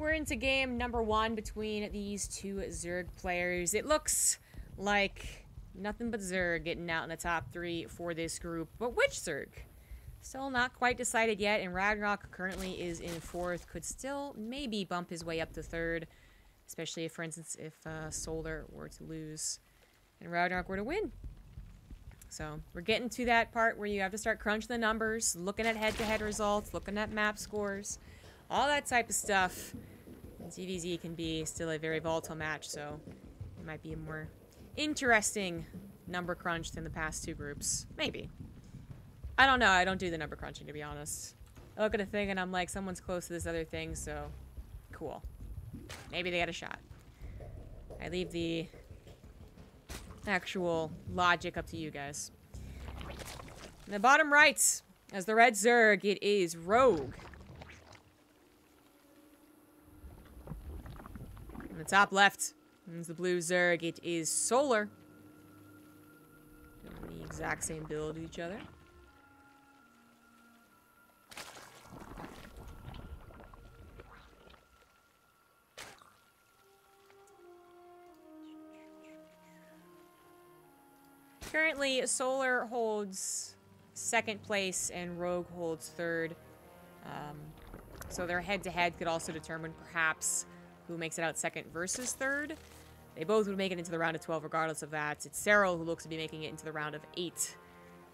we're into game number 1 between these two Zerg players. It looks like nothing but Zerg getting out in the top 3 for this group. But which Zerg? Still not quite decided yet, and Ragnarok currently is in 4th. Could still maybe bump his way up to 3rd, especially if, for instance, if Solar were to lose and Ragnarok were to win. So we're getting to that part where you have to start crunching the numbers, looking at head-to-head results, looking at map scores, all that type of stuff. And ZVZ can be still a very volatile match, so it might be a more interesting number crunch than the past 2 groups. Maybe. I don't know. I don't do the number crunching, to be honest. I look at a thing and I'm like, someone's close to this other thing, so cool. Maybe they got a shot. I leave the actual logic up to you guys. In the bottom right, as the red Zerg, it is Rogue. In the top left, is the blue Zerg, it is Solar. Doing the exact same build as each other. Currently, Solar holds 2nd place and Rogue holds 3rd. So their head-to-head could also determine perhaps who makes it out 2nd versus 3rd. They both would make it into the round of 12 regardless of that. It's Cyril who looks to be making it into the round of 8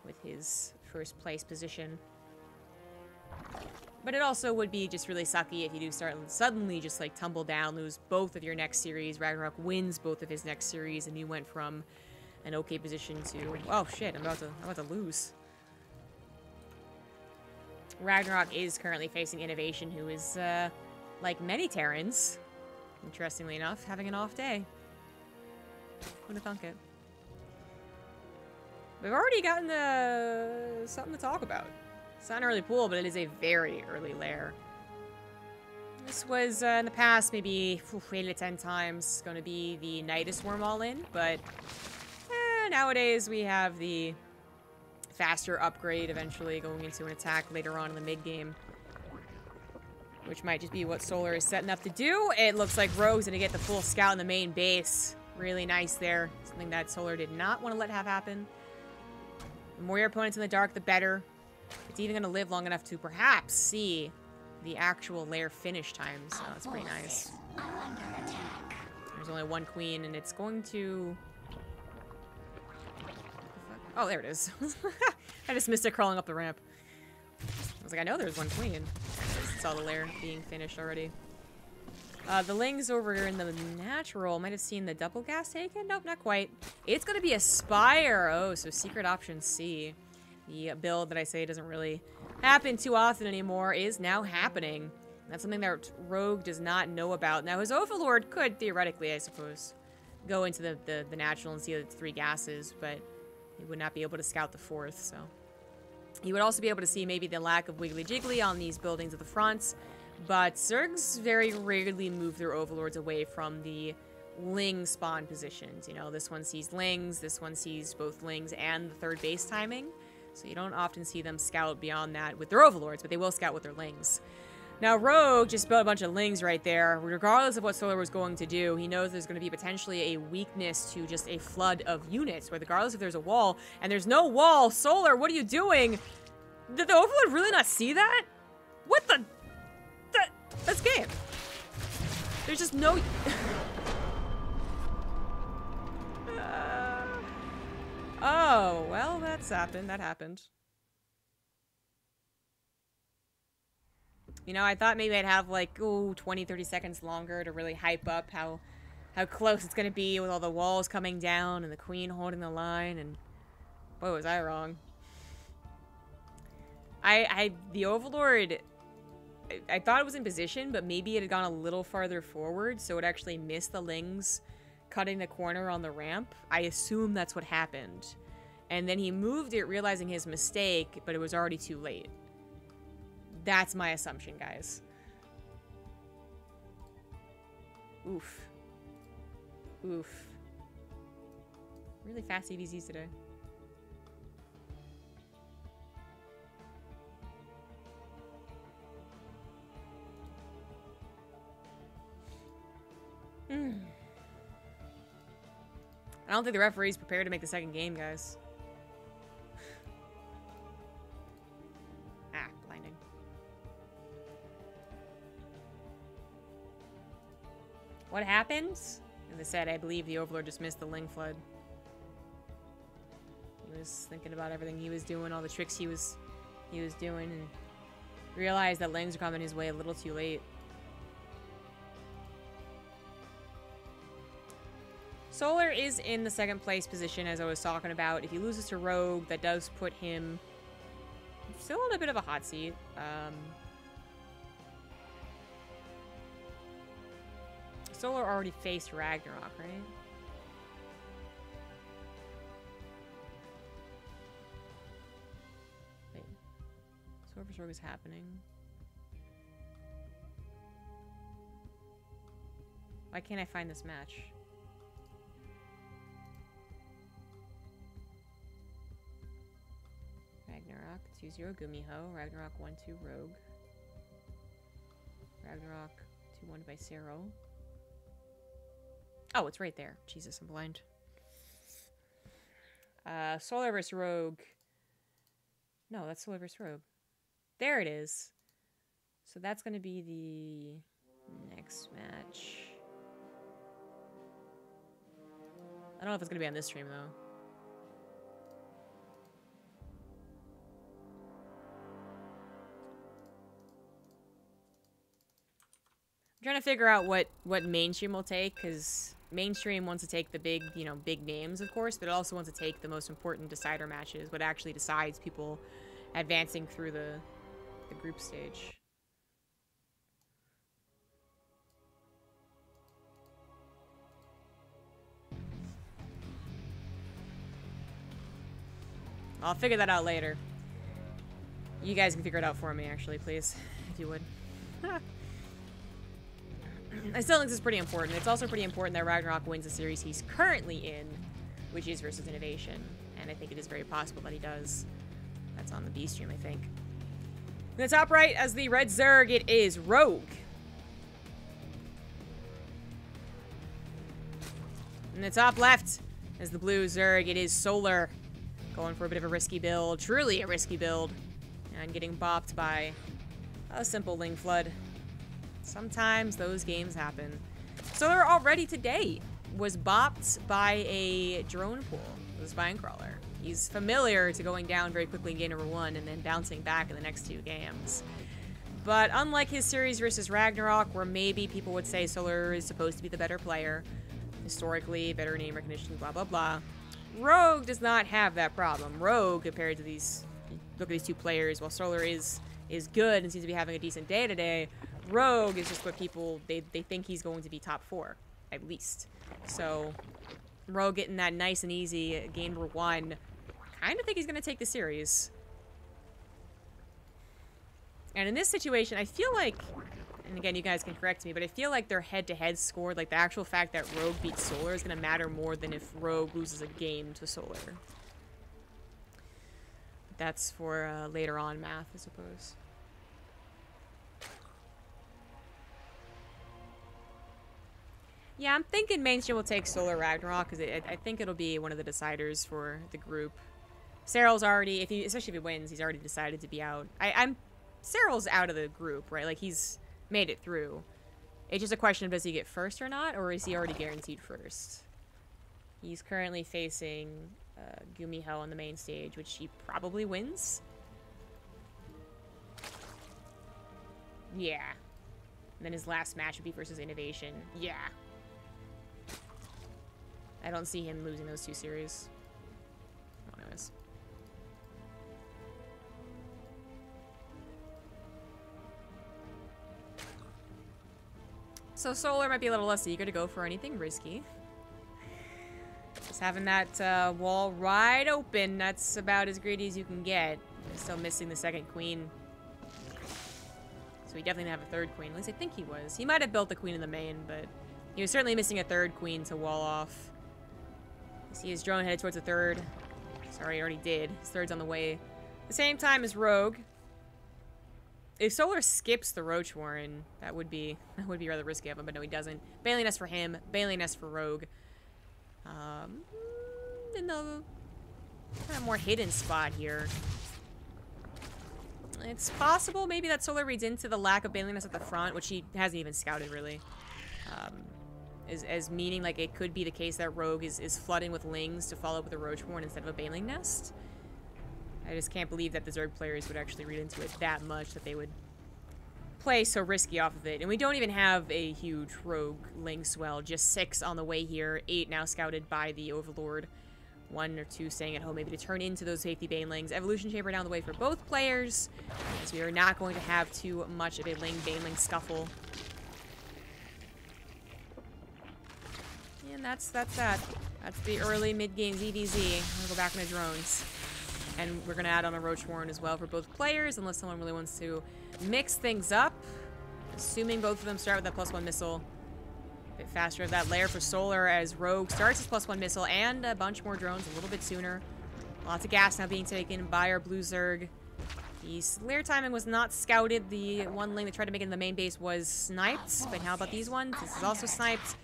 with his 1st place position. But it also would be just really sucky if you do start suddenly just like tumble down, lose both of your next series. Ragnarok wins both of his next series and you went from an okay position to, oh shit, I'm about to lose. Ragnarok is currently facing Innovation, who is, like many Terrans, interestingly enough, having an off day. Who'd have thunk it? We've already gotten something to talk about. It's not an early pool, but it is a very early lair. This was, in the past, maybe 8 to 10 times going to be the Nidus worm all in, but nowadays we have the faster upgrade eventually going into an attack later on in the mid-game, which might just be what Solar is setting up to do. It looks like Rogue's going to get the full scout in the main base. Really nice there. Something that Solar did not want to let have happen. The more your opponents in the dark, the better. It's even going to live long enough to perhaps see the actual lair finish time, so that's pretty nice. There's only 1 queen, and it's going to... Oh, there it is. I just missed it crawling up the ramp. I was like, I know there's 1 queen. I just saw the lair being finished already. The Lings over in the natural might have seen the double gas taken. Nope, not quite. It's going to be a Spire. Oh, so secret option C. The build that I say doesn't really happen too often anymore is now happening. That's something that Rogue does not know about. Now, his Overlord could, theoretically, I suppose, go into the natural and see the 3 gases, but he would not be able to scout the 4th, so. He would also be able to see maybe the lack of Wiggly Jiggly on these buildings at the front, but Zergs very rarely move their Overlords away from the Ling spawn positions. You know, this one sees Lings, this one sees both Lings and the 3rd base timing, so you don't often see them scout beyond that with their Overlords, but they will scout with their Lings. Now, Rogue just built a bunch of Lings right there. Regardless of what Solar was going to do, he knows there's going to be potentially a weakness to just a flood of units, where regardless if there's a wall, and there's no wall, Solar, what are you doing? Did the Overlord really not see that? What the? That's game. There's just no... Oh, well, that's happened. That happened. You know, I thought maybe I'd have, like, 20, 30 seconds longer to really hype up how close it's gonna be with all the walls coming down and the queen holding the line, and boy, was I wrong. The Overlord, I thought it was in position, but maybe it had gone a little farther forward, so it actually missed the Lings cutting the corner on the ramp. I assume that's what happened. And then he moved it, realizing his mistake, but it was already too late. That's my assumption, guys. Oof. Oof. Really fast EVZs today. I don't think the referee's prepared to make the second game, guys. Ah, blinding. What happened? As I said, I believe the Overlord just missed the Ling Flood. He was thinking about everything he was doing, all the tricks he was doing, and realized that Lings are coming his way a little too late. Solar is in the second place position, as I was talking about. If he loses to Rogue, that does put him still in a bit of a hot seat. Solar already faced Ragnarok, right? Wait. Solar vs. Rogue is happening. Why can't I find this match? Ragnarok 2-0 Gumiho. Ragnarok 1-2 Rogue. Ragnarok 2-1 by Cero. Oh, it's right there. Jesus, I'm blind. Solar vs. Rogue. No, that's Solar vs. Rogue. There it is. So that's going to be the next match. I don't know if it's going to be on this stream, though. I'm trying to figure out what mainstream will take, because mainstream wants to take the big, big names, of course, but it also wants to take the most important decider matches, what actually decides people advancing through the group stage. I'll figure that out later. You guys can figure it out for me, actually, please, if you would. I still think this is pretty important. It's also pretty important that Ragnarok wins the series he's currently in, which is versus Innovation. And I think it is very possible that he does. That's on the B stream, I think. In the top right, as the red Zerg, it is Rogue. In the top left, as the blue Zerg, it is Solar. Going for a bit of a risky build. Truly a risky build. And getting bopped by a simple Ling Flood. Sometimes those games happen. Solar already today was bopped by a drone pool. It was Spine Crawler. He's familiar to going down very quickly in game number 1 and then bouncing back in the next 2 games. But unlike his series versus Ragnarok, where maybe people would say Solar is supposed to be the better player, historically, better name recognition, blah, blah, blah, Rogue does not have that problem. Rogue, compared to these, look at these 2 players, while Solar is good and seems to be having a decent day today, Rogue is just what people, they think he's going to be top 4, at least. So, Rogue getting that nice and easy game number 1, kind of think he's going to take the series. And in this situation, I feel like, and again, you guys can correct me, but I feel like their head-to-head score, like the actual fact that Rogue beats Solar is going to matter more than if Rogue loses a game to Solar. But that's for later on math, I suppose. Yeah, I'm thinking mainstream will take Solar Ragnarok, because I think it'll be one of the deciders for the group. Cyril's already, especially if he wins, he's already decided to be out. Cyril's out of the group, right? Like, he's made it through. It's just a question of does he get first or not, or is he already guaranteed first? He's currently facing Gumiho on the main stage, which he probably wins. Yeah. And then his last match would be versus Innovation. Yeah. I don't see him losing those 2 series. Well, anyways. So Solar might be a little less eager to go for anything risky. Just having that wall wide open, that's about as greedy as you can get. Still missing the 2nd queen. So he definitely didn't have a 3rd queen. At least I think he was. He might have built the queen in the main, but he was certainly missing a 3rd queen to wall off. You see his drone headed towards the 3rd. Sorry, he already did. His 3rd's on the way. At the same time as Rogue. If Solar skips the Roach Warren, that would be rather risky of him, but no, he doesn't. Bailing Nest for him, Bailing Nest for Rogue. In the kind of more hidden spot here. It's possible maybe that Solar reads into the lack of bailingness at the front, which he hasn't even scouted really. As meaning like it could be the case that Rogue is flooding with Lings to follow up with a Roachborn instead of a Bailing Nest. I just can't believe that the Zerg players would actually read into it that much that they would play so risky off of it. And we don't even have a huge Rogue Ling swell, just 6 on the way here, 8 now scouted by the Overlord. 1 or 2 staying at home, maybe to turn into those safety Banelings. Evolution Chamber down the way for both players, as we are not going to have too much of a Ling-Baneling scuffle. And that's that. That's the early mid-game ZVZ. I'm gonna go back into drones. And we're gonna add on a Roachborn as well for both players, unless someone really wants to mix things up. Assuming both of them start with that +1 missile. Bit faster of that layer for Solar as Rogue starts his +1 missile and a bunch more drones a little bit sooner. Lots of gas now being taken by our Blue Zerg. The lair timing was not scouted. The one Ling that tried to make it in the main base was sniped. But how about these ones? This is also sniped.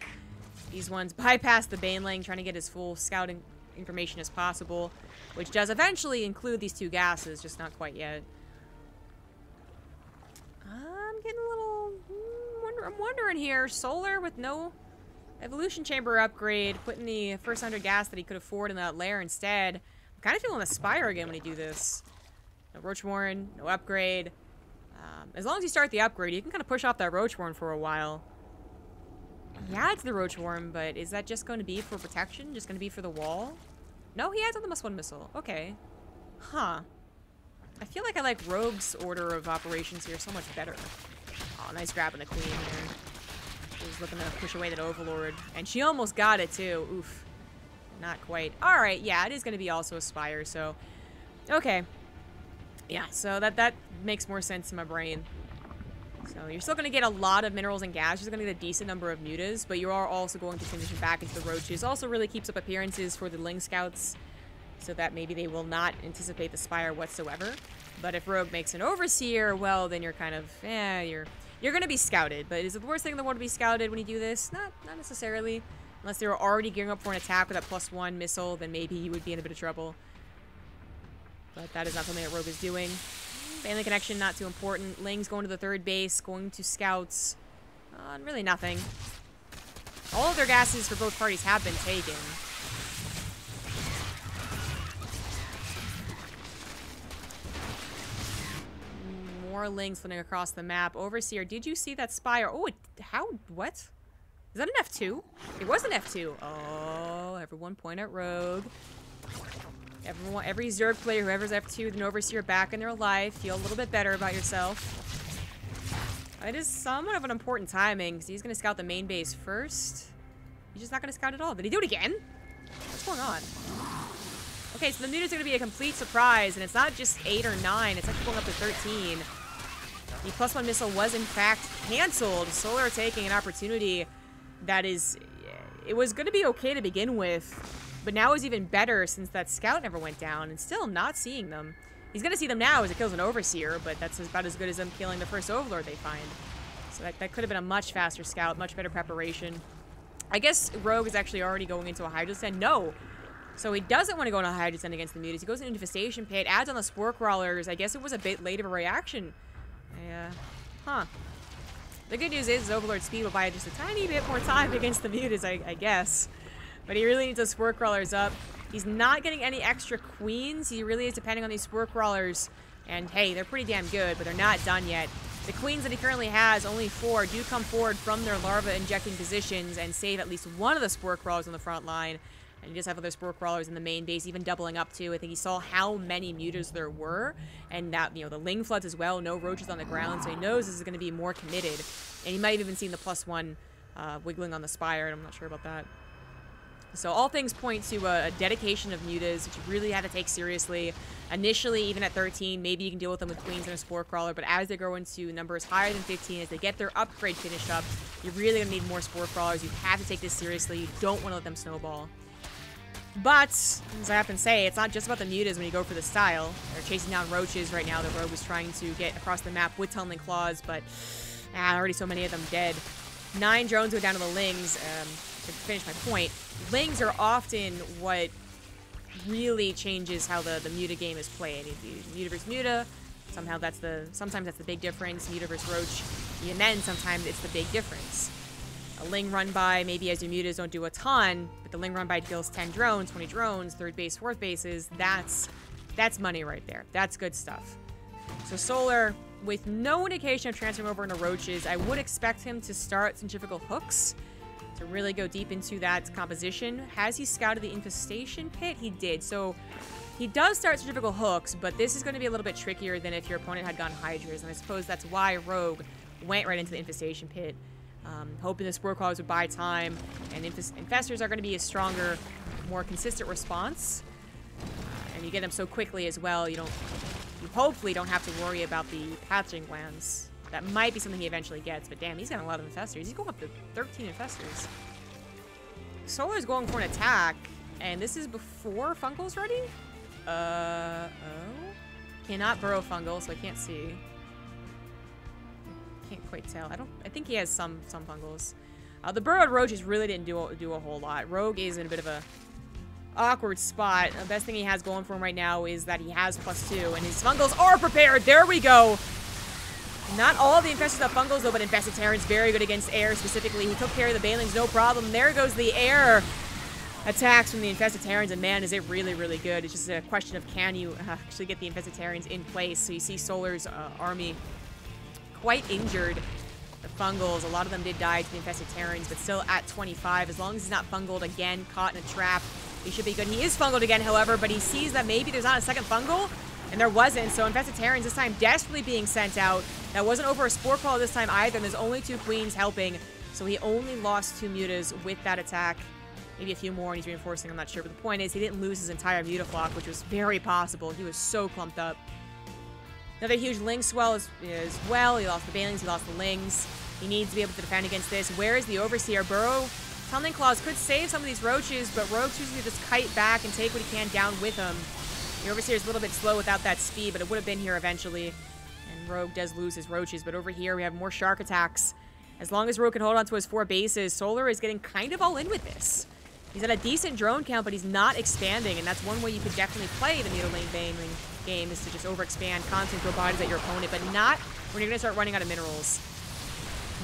These ones bypass the Baneling, trying to get as full scouting information as possible, which does eventually include these 2 gases, just not quite yet. I'm getting a little... I'm wondering here. Solar with no Evolution Chamber upgrade, putting the first 100 gas that he could afford in that lair instead. I'm kind of feeling Aspire again when he do this. No Roachborn, no upgrade. As long as you start the upgrade, you can kind of push off that Roachborn for a while. Yeah, it's the Roachworm, but is that just going to be for protection? Just going to be for the wall? No, he adds on the +1 missile. Okay. Huh. I feel like I like Rogue's order of operations here so much better. Oh, nice grab on the Queen here. She was looking to push away that Overlord. And she almost got it, too. Oof. Not quite. Alright, yeah, it is going to be also Aspire, so... Okay. Yeah, so that makes more sense in my brain. So you're still going to get a lot of minerals and gas. You're going to get a decent number of mutas, but you are also going to transition back into the Roaches. Also really keeps up appearances for the Ling Scouts, so that maybe they will not anticipate the Spire whatsoever. But if Rogue makes an Overseer, well, then you're kind of, you're going to be scouted. But is it the worst thing in the world to be scouted when you do this? Not necessarily. Unless they were already gearing up for an attack with that +1 missile, then maybe you would be in a bit of trouble. But that is not something that Rogue is doing. Family connection, not too important. Ling's going to the 3rd base, going to scouts. Really nothing. All of their gases for both parties have been taken. More Lings flitting across the map. Overseer, did you see that Spire? Oh, what? Is that an F2? It was an F2. Oh, everyone point at Rogue. Every Zerg player, whoever's F2 with an Overseer back in their life, feel a little bit better about yourself. It is somewhat of an important timing, because he's going to scout the main base first. He's just not going to scout at all. Did he do it again? What's going on? Okay, so the muta's going to be a complete surprise, and it's not just 8 or 9, it's actually going up to 13. The +1 missile was, in fact, canceled. Solar taking an opportunity that is... It was going to be okay to begin with. But now is even better since that scout never went down, and still not seeing them. He's going to see them now as it kills an Overseer, but that's about as good as them killing the first Overlord they find. So that could have been a much faster scout, much better preparation. I guess Rogue is actually already going into a Hydra Descent. No! So he doesn't want to go into a Hydra Descent against the mutas. He goes into Infestation Pit, adds on the Spore Crawlers. I guess it was a bit late of a reaction. Huh. The good news is Overlord speed will buy just a tiny bit more time against the mutas, I guess. But he really needs those Spore Crawlers up. He's not getting any extra Queens. He really is depending on these Spore Crawlers. And hey, they're pretty damn good, but they're not done yet. The Queens that he currently has, only 4, do come forward from their larva injecting positions and save at least one of the Spore Crawlers on the front line. And he does have other Spore Crawlers in the main base, even doubling up too. I think he saw how many mutas there were, and that, the Ling Floods as well, no Roaches on the ground, so he knows this is going to be more committed. And he might have even seen the +1 wiggling on the Spire, and I'm not sure about that. So all things point to a dedication of mutas, which you really have to take seriously. Initially, even at 13, maybe you can deal with them with Queens and a Spore Crawler, but as they grow into numbers higher than 15, as they get their upgrade finished up, you're really going to need more Spore Crawlers. You have to take this seriously. You don't want to let them snowball. But, as I often say, it's not just about the mutas when you go for the style. They're chasing down Roaches right now. The Rogue is trying to get across the map with Tunneling Claws, but already so many of them dead. 9 drones go down to the Lings. to finish my point, Lings are often what really changes how the Muta game is played. Muta versus Muta, sometimes that's the big difference. Muta versus Roach, and then sometimes it's the big difference. A Ling run by, maybe as your Mutas don't do a ton, but the Ling run by kills 10 drones, 20 drones, third base, fourth bases, that's money right there. That's good stuff. So Solar, with no indication of transferring over into Roaches, I would expect him to start centrifugal hooks to really go deep into that composition. Has he scouted the infestation pit? He did. So he does start centrifugal hooks, but this is going to be a little bit trickier than if your opponent had gone Hydras, and I suppose that's why Rogue went right into the infestation pit. Hoping the Spore Claws would buy time, and Infestors are going to be a stronger, more consistent response. And you get them so quickly as well, you hopefully don't have to worry about the patching glands. That might be something he eventually gets, but damn, he's got a lot of Infestors. He's going up to 13 Infestors. Solar's going for an attack, and this is before Fungal's ready? Oh. Cannot burrow Fungal, so I can't see. Can't quite tell. I think he has some Fungals. The burrowed Roaches really didn't do a whole lot. Rogue is in a bit of a awkward spot. The best thing he has going for him right now is that he has +2, and his Fungals are prepared. There we go. Not all of the Infestors have Fungals, though, but Infested Terran's very good against air specifically. He took care of the Banelings, no problem. There goes the air attacks from the Infested Terrans, and man, is it really, really good. It's just a question of can you actually get the Infested Terrans in place. So you see Solar's army quite injured. The Fungals, a lot of them did die to the Infested Terrans, but still at 25. As long as he's not Fungaled again, caught in a trap, he should be good. He is Fungaled again, however, but he sees that maybe there's not a second Fungal, and there wasn't. So Infested Terrans this time desperately being sent out. That wasn't over a Spore Claw this time either, and there's only 2 Queens helping. So he only lost 2 Mutas with that attack. Maybe a few more, and he's reinforcing, I'm not sure. But the point is, he didn't lose his entire Mutaflock, which was very possible. He was so clumped up. Another huge Ling swell as well. He lost the Banelings, he lost the Lings. He needs to be able to defend against this. Where is the Overseer? Burrow, Tumbling Claws could save some of these Roaches, but Rogue chooses to just kite back and take what he can down with him. The Overseer is a little bit slow without that speed, but it would have been here eventually. And Rogue does lose his Roaches, but over here we have more Shark attacks. As long as Rogue can hold on to his 4 bases, Solar is getting kind of all in with this. He's at a decent drone count, but he's not expanding, and that's one way you could definitely play the Mutilating Baneling game, is to just overexpand, constantly throw bodies at your opponent, but not when you're going to start running out of minerals.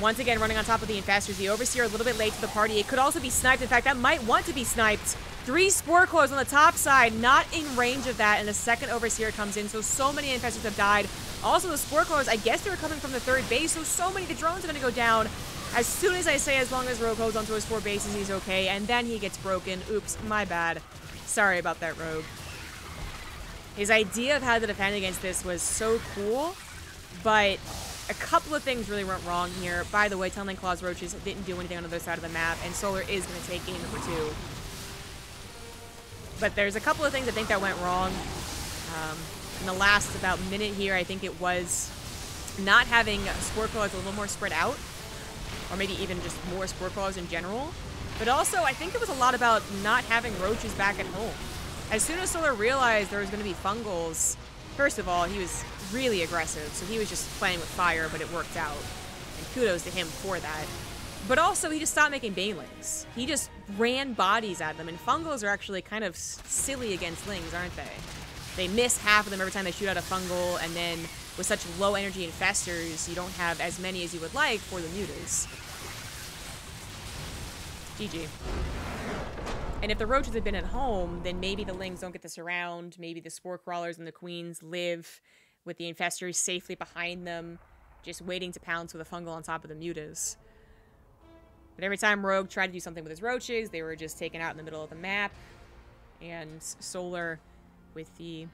Once again, running on top of the Infestors. The Overseer a little bit late to the party. It could also be sniped. In fact, that might want to be sniped. 3 Spore Claws on the top side, not in range of that, and the second Overseer comes in, so many Infestors have died. Also, the Spore Claws, I guess they were coming from the 3rd base, so many the drones are going to go down. As soon as I say, as long as Rogue holds onto his 4 bases, he's okay, and then he gets broken. Oops, my bad. Sorry about that, Rogue. His idea of how to defend against this was so cool, but a couple of things really went wrong here. By the way, Tumbling Claws Roaches didn't do anything on the other side of the map, and Solar is going to take game number 2. But there's a couple of things I think that went wrong. In the last about minute here, I think it was not having Spore Claws a little more spread out, or maybe even just more Spore Claws in general. But also, I think it was a lot about not having Roaches back at home. As soon as Solar realized there was going to be Fungals, first of all, he was really aggressive, so he was just playing with fire, but it worked out. And kudos to him for that. But also, he just stopped making Banelings. He just ran bodies at them, and Fungals are actually kind of silly against Lings, aren't they? They miss half of them every time they shoot out a Fungal, and then with such low energy Infestors, you don't have as many as you would like for the Mutas. GG. And if the Roaches had been at home, then maybe the Lings don't get to surround, maybe the Spore Crawlers and the Queens live with the Infestors safely behind them, just waiting to pounce with a Fungal on top of the Mutas. But every time Rogue tried to do something with his Roaches, they were just taken out in the middle of the map. And Solar, with the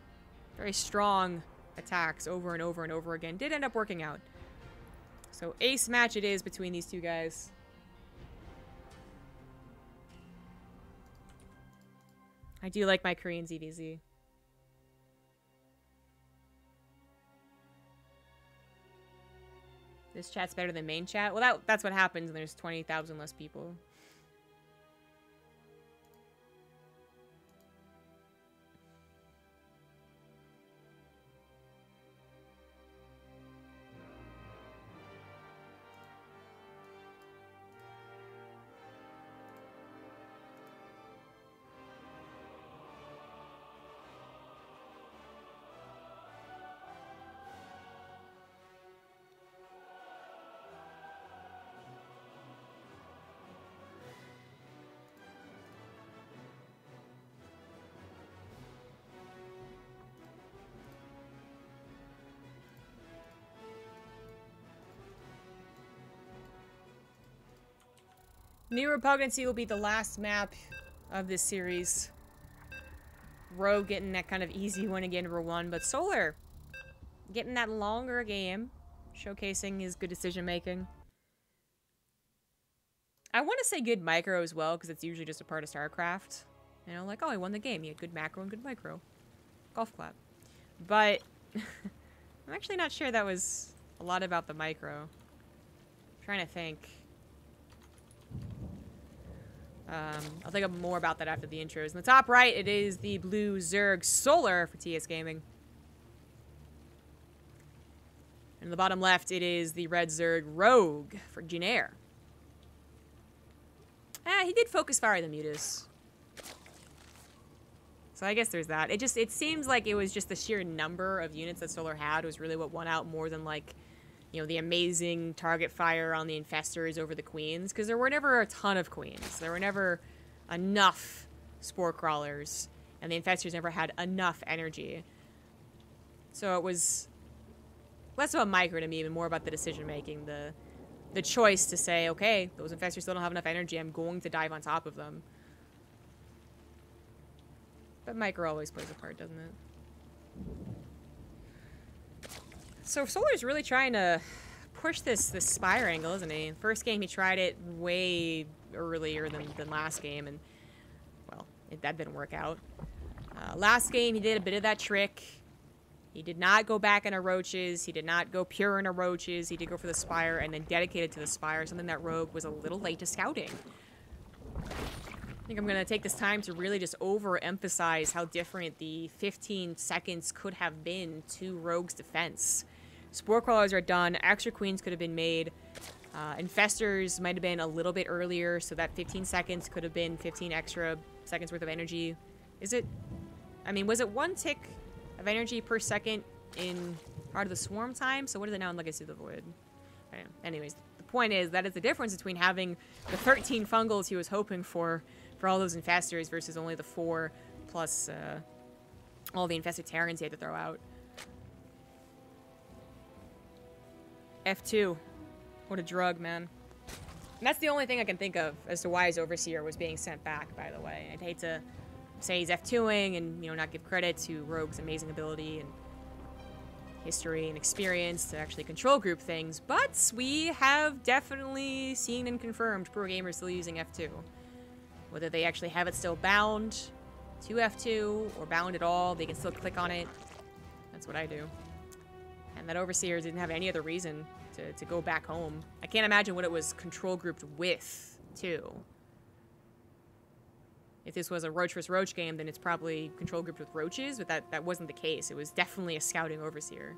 very strong attacks over and over and over again, did end up working out. So ace match it is between these two guys. I do like my Korean ZVZ. This chat's better than main chat? Well, that's what happens when there's 20,000 less people. New Repugnancy will be the last map of this series. Rogue getting that kind of easy win again, number 1, but Solar getting that longer game, showcasing his good decision making. I want to say good micro as well, because it's usually just a part of StarCraft. You know, like, oh, he won the game. He had good macro and good micro. Golf clap. But I'm actually not sure that was a lot about the micro. I'm trying to think. I'll think more about that after the intros. In the top right, it is the blue Zerg Solar for TS Gaming. And in the bottom left, it is the red Zerg Rogue for Jinair. He did focus fire the Mutas. So I guess there's that. It seems like it was just the sheer number of units that Solar had was really what won out more than, like, you know, the amazing target fire on the Infestors over the Queens. Because there were never a ton of Queens. There were never enough Spore Crawlers. And the Infestors never had enough energy. So it was less about micro to me, but more about the decision making. The choice to say, okay, those Infestors still don't have enough energy. I'm going to dive on top of them. But micro always plays a part, doesn't it? So Solar's really trying to push this Spire angle, isn't he? First game he tried it way earlier than last game, and, well, that didn't work out. Last game he did a bit of that trick. He did not go back into Roaches. He did not go pure into Roaches. He did go for the Spire and then dedicated to the Spire, something that Rogue was a little late to scouting. I think I'm going to take this time to really just overemphasize how different the 15 seconds could have been to Rogue's defense. Spore Crawlers are done. Extra Queens could have been made. Infestors might have been a little bit earlier, so that 15 seconds could have been 15 extra seconds worth of energy. Is it? I mean, was it 1 tick of energy per second in Heart of the Swarm time? So what is it now in Legacy of the Void? Anyways, the point is that is the difference between having the 13 fungals he was hoping for all those Infestors versus only the 4 plus all the Infested Terrans he had to throw out. F2. What a drug, man. And that's the only thing I can think of as to why his Overseer was being sent back, by the way. I'd hate to say he's F2ing and, you know, not give credit to Rogue's amazing ability and history and experience to actually control group things, but we have definitely seen and confirmed pro gamers still using F2. Whether they actually have it still bound to F2 or bound at all, they can still click on it. That's what I do. And that Overseer didn't have any other reason to go back home. I can't imagine what it was control grouped with, too. If this was a Roach vs. Roach game, then it's probably control grouped with Roaches, but that wasn't the case. It was definitely a scouting Overseer.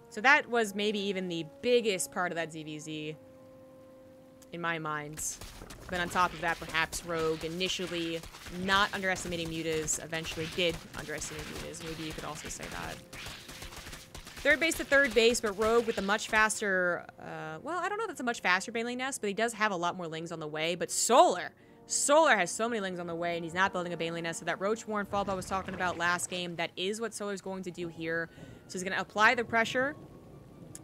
So that was maybe even the biggest part of that ZVZ, in my mind. But on top of that, perhaps Rogue initially not underestimating Mutas, eventually did underestimate Mutas. Maybe you could also say that. Third base to third base, but Rogue with a much faster, well, I don't know if it's a much faster Baneling Nest, but he does have a lot more Lings on the way. But Solar has so many Lings on the way, and he's not building a Baneling Nest. So that Roach Warren Fault I was talking about last game, that is what Solar's going to do here. So he's going to apply the pressure,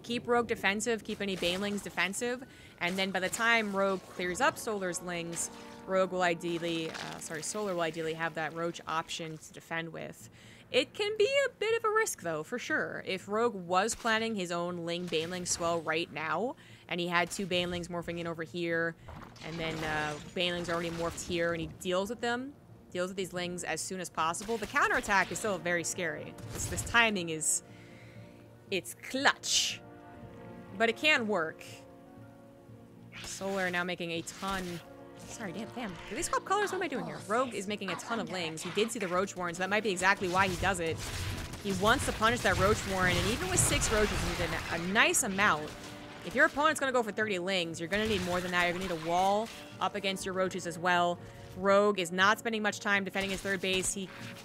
keep Rogue defensive, keep any Banelings defensive, and then by the time Rogue clears up Solar's Lings, Rogue will ideally, Solar will ideally have that Roach option to defend with. It can be a bit of a risk, though, for sure. If Rogue was planning his own Ling-Baneling swell right now, and he had 2 Banelings morphing in over here, and then Banelings already morphed here, and he deals with them, deals with these Lings as soon as possible, the counterattack is still very scary. This timing is... it's clutch. But it can work. Solar now making a ton... Sorry, damn. Do they swap colors? What am I doing here? Rogue is making a ton of Lings. He did see the Roach Warren, so that might be exactly why he does it. He wants to punish that Roach Warren, and even with 6 Roaches, you need a nice amount. If your opponent's going to go for 30 Lings, you're going to need more than that. You're going to need a wall up against your Roaches as well. Rogue is not spending much time defending his third base.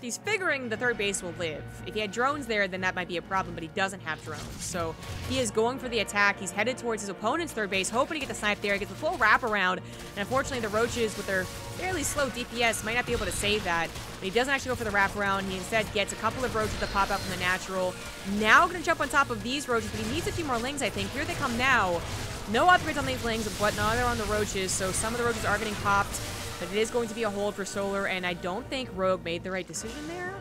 He's figuring the third base will live. If he had drones there, then that might be a problem, but he doesn't have drones. So he is going for the attack. He's headed towards his opponent's third base, hoping to get the snipe there. He gets the full wraparound, and unfortunately the Roaches, with their fairly slow DPS, might not be able to save that. But he doesn't actually go for the wraparound. He instead gets a couple of Roaches to pop out from the natural. Now going to jump on top of these Roaches, but he needs a few more Lings, I think. Here they come now. No upgrades on these Lings, but neither on the Roaches, so some of the Roaches are getting popped, but it is going to be a hold for Solar, and I don't think Rogue made the right decision there.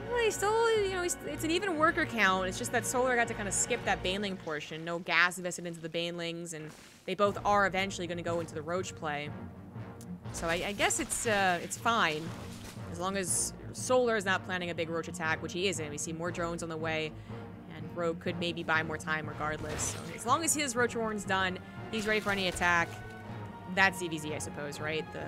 Well, he's still, you know, it's an even worker count. It's just that Solar got to kind of skip that Baneling portion. No gas invested into the Banelings, and they both are eventually going to go into the Roach play. So I guess it's fine, as long as Solar is not planning a big Roach attack, which he isn't. We see more drones on the way, and Rogue could maybe buy more time regardless. So as long as his Roach Warren's done, he's ready for any attack. That's ZVZ, I suppose, right? The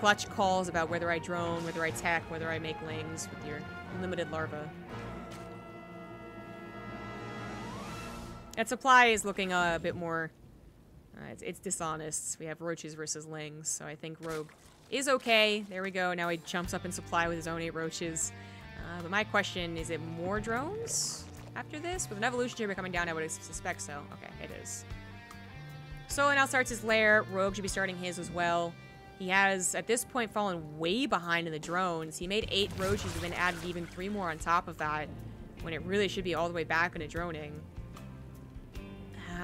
clutch calls about whether I drone, whether I tech, whether I make Lings with your limited larva. That supply is looking a bit more... it's dishonest. We have Roaches versus Lings, so I think Rogue is okay. There we go. Now he jumps up in supply with his own 8 Roaches. But my question, is it more drones after this? With an evolution chamber coming down, I would suspect so. Okay, it is. Solar now starts his lair. Rogue should be starting his as well. He has, at this point, fallen way behind in the drones. He made 8 Roaches and then added even 3 more on top of that, when it really should be all the way back into droning.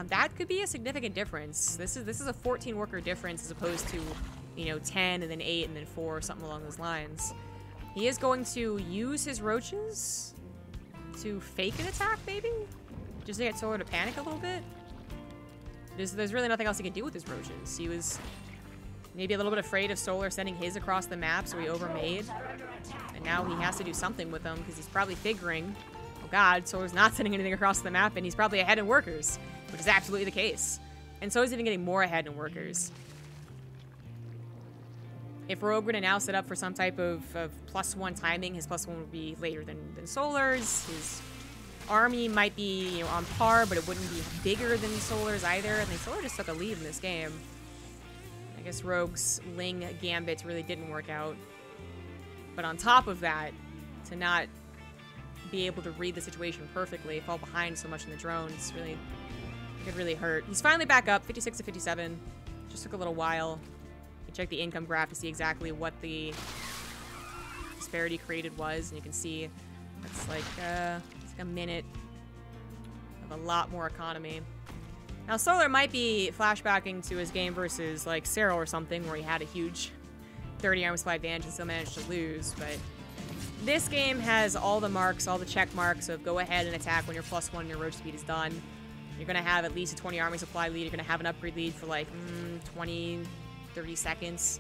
That could be a significant difference. This is a 14 worker difference as opposed to, you know, 10 and then 8 and then 4 or something along those lines. He is going to use his Roaches to fake an attack, maybe? Just to get Solar to panic a little bit? There's really nothing else he can do with his Roaches. He was maybe a little bit afraid of Solar sending his across the map, so he overmade. And now he has to do something with them, because he's probably figuring, oh god, Solar's not sending anything across the map, and he's probably ahead in workers, which is absolutely the case. And so he's even getting more ahead in workers. If Rogue were to now set up for some type of +1 timing, his +1 would be later than Solar's. His army might be, you know, on par, but it wouldn't be bigger than Solar's either. I think Solar just took a lead in this game. I guess Rogue's Ling Gambit really didn't work out. But on top of that, to not be able to read the situation perfectly, fall behind so much in the drones, really, it could really hurt. He's finally back up, 56 to 57. Just took a little while. You check the income graph to see exactly what the disparity created was, and you can see it's like a minute of a lot more economy. Now, Solar might be flashbacking to his game versus, like, Cyril or something, where he had a huge 30 army supply advantage and still managed to lose, but this game has all the marks, all the check marks of go ahead and attack when your +1 and your Roach speed is done. You're going to have at least a 20 army supply lead. You're going to have an upgrade lead for, like, 20, 30 seconds.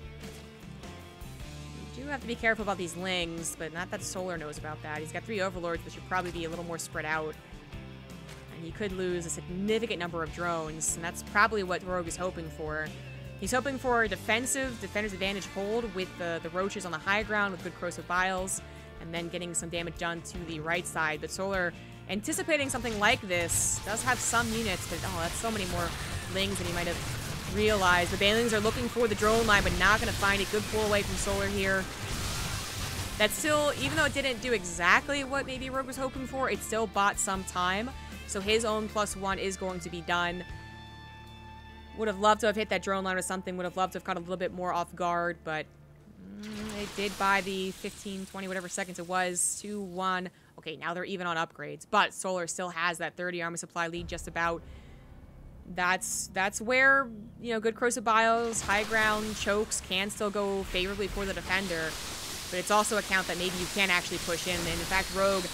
You do have to be careful about these Lings, but not that Solar knows about that. He's got 3 Overlords, which should probably be a little more spread out. And he could lose a significant number of drones, and that's probably what Rogue is hoping for. He's hoping for a defender's advantage hold with the Roaches on the high ground with good Corrosive Biles, and then getting some damage done to the right side. But Solar, anticipating something like this, does have some units, but oh, that's so many more Lings than he might have realized. The Banelings are looking for the drone line, but not going to find it. Good pull away from Solar here. That still, even though it didn't do exactly what maybe Rogue was hoping for, it still bought some time. So his own +1 is going to be done. Would have loved to have hit that drone line or something. Would have loved to have caught a little bit more off guard, but it did buy the 15, 20, whatever seconds it was. 2-1. Okay, now they're even on upgrades, but Solar still has that 30 army supply lead just about. That's where, you know, good Corrosive Biles, high ground, chokes can still go favorably for the defender, but it's also a count that maybe you can actually push in. And in fact, Rogue,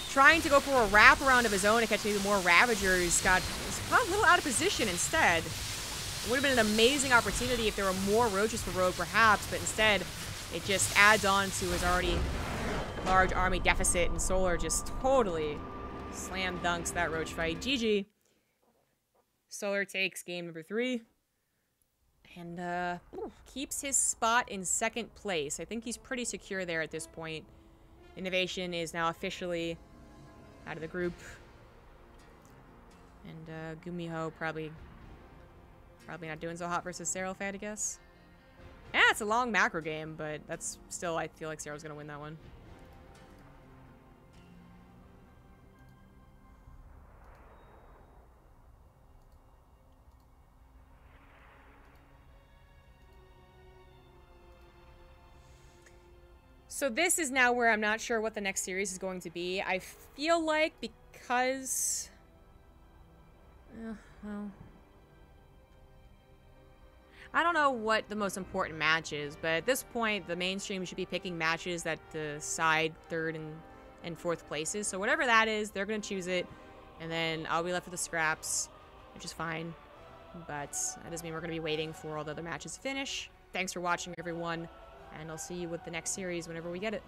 trying to go for a wraparound of his own to catch maybe more Ravagers, got a little out of position instead. It would have been an amazing opportunity if there were more Roaches for Rogue, perhaps, but instead, it just adds on to his already large army deficit, and Solar just totally slam dunks that Roach fight. GG. Solar takes game number 3, and keeps his spot in 2nd place. I think he's pretty secure there at this point. Innovation is now officially out of the group. And Gumiho probably not doing so hot versus Cyril, if I had to guess. Yeah, it's a long macro game, but that's still, I feel like Cyril's gonna win that one. So this is now where I'm not sure what the next series is going to be. I feel like because... Well, I don't know what the most important match is, but at this point, the mainstream should be picking matches that decide third and fourth places. So whatever that is, they're going to choose it, and then I'll be left with the scraps, which is fine. But that doesn't mean we're going to be waiting for all the other matches to finish. Thanks for watching, everyone, and I'll see you with the next series whenever we get it.